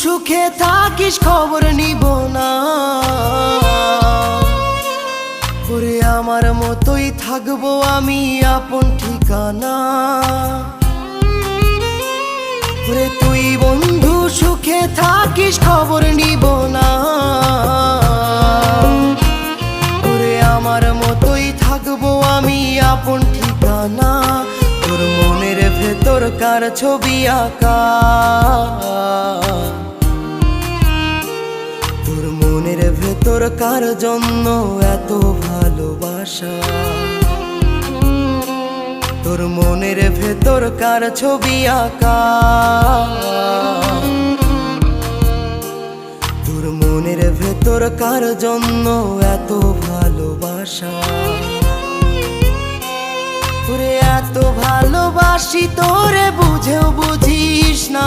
সুখে থাকিস খবর নিব না, ওরে আমার মতোই থাকবো আমি আপন ঠিকানা। ওরে তুই বন্ধু সুখে থাকিস খবর নিব না, ওরে আমার মতোই থাকবো আমি আপন ঠিকানা। তোর মনের ভেতর কার ছবি আঁকা, তোর মনের ভেতর কার জন্য এত ভালোবাসা, তোর মনের ভেতর কার ছবি আঁকা, তোর মনের ভেতর কার জন্য এত ভালোবাসা। তোরে এত ভালোবাসি তোরে বুঝেও বুঝিস না।